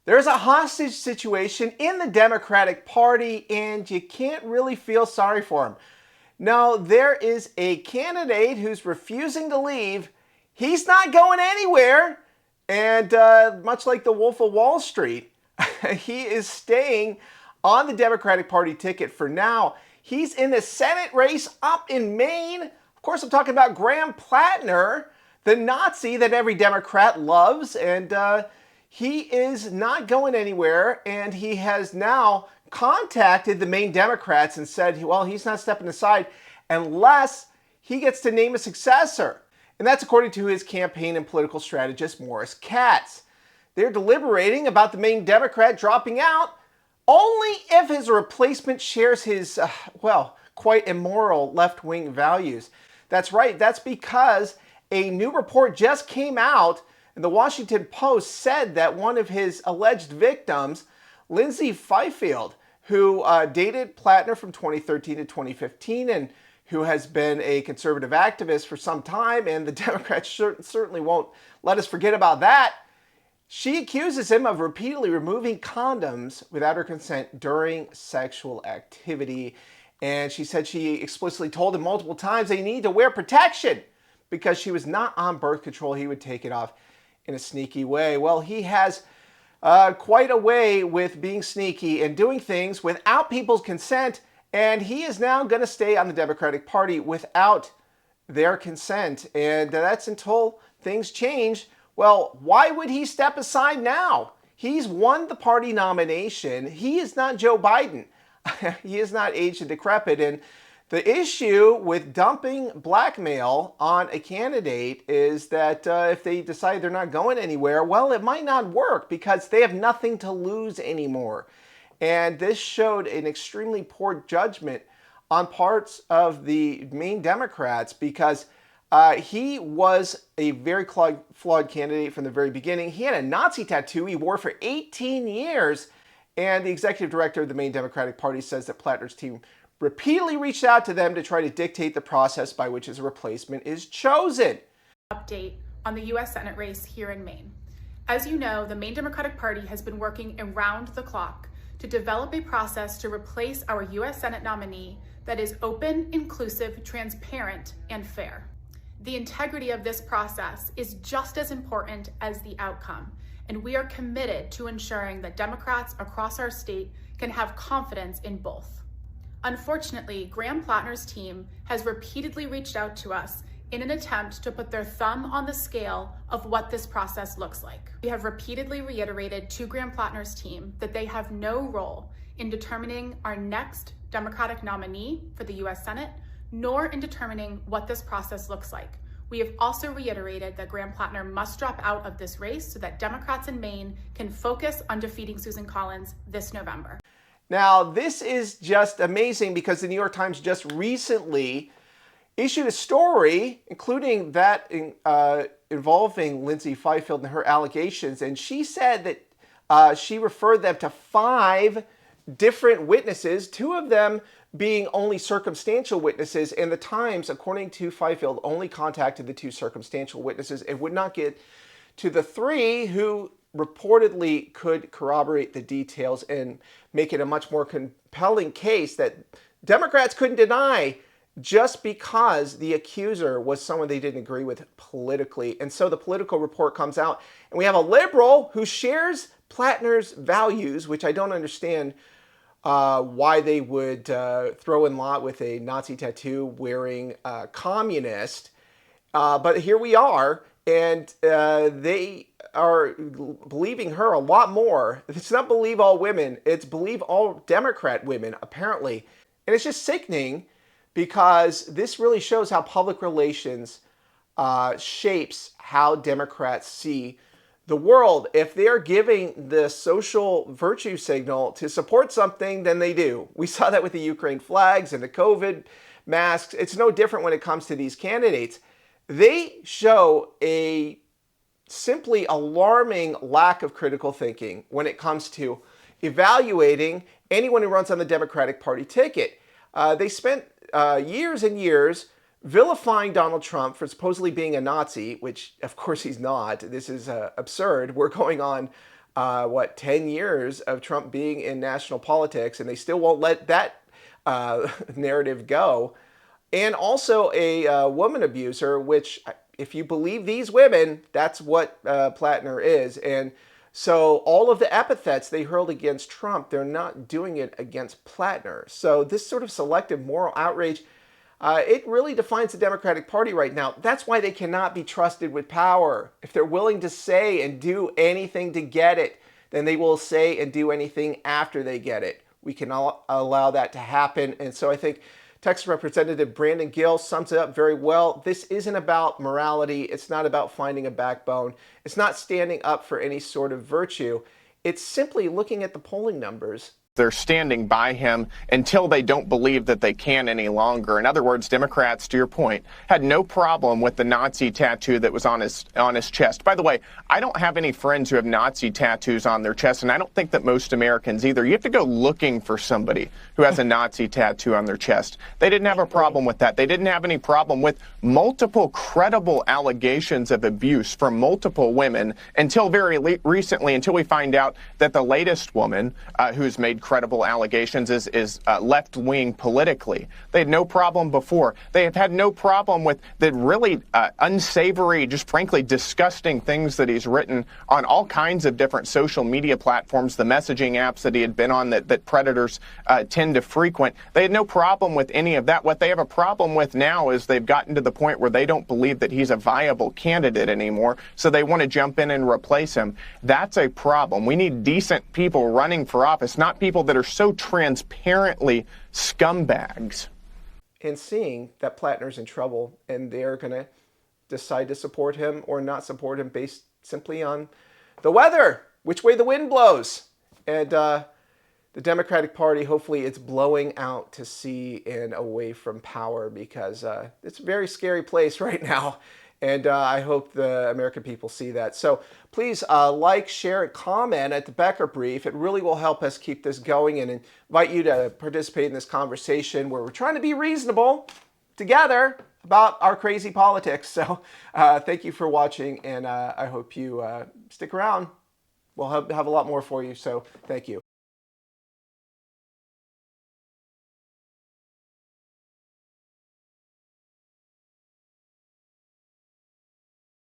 There's a hostage situation in the Democratic Party, and you can't really feel sorry for him. No, there is a candidate who's refusing to leave. He's not going anywhere. And much like the Wolf of Wall Street, he is staying on the Democratic Party ticket for now. He's in the Senate race up in Maine. Of course, I'm talking about Graham Plattner, the Nazi that every Democrat loves. And he is not going anywhere, and he has now contacted the Maine Democrats and said, well, he's not stepping aside unless he gets to name a successor. And that's according to his campaign and political strategist, Morris Katz. They're deliberating about the Maine Democrat dropping out only if his replacement shares his, quite immoral left-wing values. That's right, that's because a new report just came out, and the Washington Post said that one of his alleged victims, Lindsay Fifield, who dated Plattner from 2013 to 2015 and who has been a conservative activist for some time, and the Democrats certainly won't let us forget about that. She accuses him of repeatedly removing condoms without her consent during sexual activity. And she said she explicitly told him multiple times they need to wear protection because she was not on birth control. He would take it off in a sneaky way. Well, he has quite a way with being sneaky and doing things without people's consent, and he is now going to stay on the Democratic Party without their consent, and that's until things change. Well, why would he step aside now? He's won the party nomination. He is not Joe Biden. He is not aged and decrepit, and the issue with dumping blackmail on a candidate is that if they decide they're not going anywhere, well, it might not work because they have nothing to lose anymore. And this showed an extremely poor judgment on parts of the Maine Democrats because he was a very flawed candidate from the very beginning. He had a Nazi tattoo he wore for 18 years. And the executive director of the Maine Democratic Party says that Plattner's team repeatedly reached out to them to try to dictate the process by which his replacement is chosen. Update on the U.S. Senate race here in Maine. As you know, the Maine Democratic Party has been working around the clock to develop a process to replace our U.S. Senate nominee that is open, inclusive, transparent, and fair. The integrity of this process is just as important as the outcome, and we are committed to ensuring that Democrats across our state can have confidence in both. Unfortunately, Graham Plattner's team has repeatedly reached out to us in an attempt to put their thumb on the scale of what this process looks like. We have repeatedly reiterated to Graham Plattner's team that they have no role in determining our next Democratic nominee for the U.S. Senate, nor in determining what this process looks like. We have also reiterated that Graham Plattner must drop out of this race so that Democrats in Maine can focus on defeating Susan Collins this November. Now, this is just amazing because the New York Times just recently issued a story, including that involving Lindsay Fifield and her allegations, and she said that she referred them to 5 different witnesses, 2 of them being only circumstantial witnesses, and the Times, according to Fifield, only contacted the 2 circumstantial witnesses and would not get to the 3 who reportedly could corroborate the details and make it a much more compelling case that Democrats couldn't deny just because the accuser was someone they didn't agree with politically. And so the Political report comes out, and we have a liberal who shares Plattner's values, which I don't understand why they would throw in lot with a Nazi tattoo wearing communist. But here we are, and they are believing her a lot more. It's not believe all women, it's believe all Democrat women, apparently. And it's just sickening because this really shows how public relations shapes how Democrats see the world. If they're giving the social virtue signal to support something, then they do. We saw that with the Ukraine flags and the COVID masks. It's no different when it comes to these candidates. They show a simply alarming lack of critical thinking when it comes to evaluating anyone who runs on the Democratic Party ticket. They spent years and years vilifying Donald Trump for supposedly being a Nazi, which of course he's not. This is absurd. We're going on 10 years of Trump being in national politics, and they still won't let that narrative go. And also a woman abuser, which, if you believe these women, that's what Plattner is. And so all of the epithets they hurled against Trump, they're not doing it against Plattner. So this sort of selective moral outrage, it really defines the Democratic Party right now. That's why they cannot be trusted with power. If they're willing to say and do anything to get it, then they will say and do anything after they get it. We cannot allow that to happen. And so I think Texas Representative Brandon Gill sums it up very well. This isn't about morality. It's not about finding a backbone. It's not standing up for any sort of virtue. It's simply looking at the polling numbers. They're standing by him until they don't believe that they can any longer. In other words, Democrats, to your point, had no problem with the Nazi tattoo that was on his chest. By the way, I don't have any friends who have Nazi tattoos on their chest, and I don't think that most Americans either. You have to go looking for somebody who has a Nazi tattoo on their chest. They didn't have a problem with that. They didn't have any problem with multiple credible allegations of abuse from multiple women until very recently, until we find out that the latest woman who's made credible allegations is left-wing politically. They had no problem before. They have had no problem with the really unsavory, just frankly disgusting things that he's written on all kinds of different social media platforms, the messaging apps that he had been on that predators tend to frequent. They had no problem with any of that. What they have a problem with now is they've gotten to the point where they don't believe that he's a viable candidate anymore, so they want to jump in and replace him. That's a problem. We need decent people running for office, not people that are so transparently scumbags. And seeing that Plattner's in trouble, and they're going to decide to support him or not support him based simply on the weather, which way the wind blows. And the Democratic Party, hopefully it's blowing out to sea and away from power, because it's a very scary place right now. And I hope the American people see that. So please like, share, and comment at the Becker Brief. It really will help us keep this going, and invite you to participate in this conversation where we're trying to be reasonable together about our crazy politics. So thank you for watching, and I hope you stick around. We'll have a lot more for you, so thank you.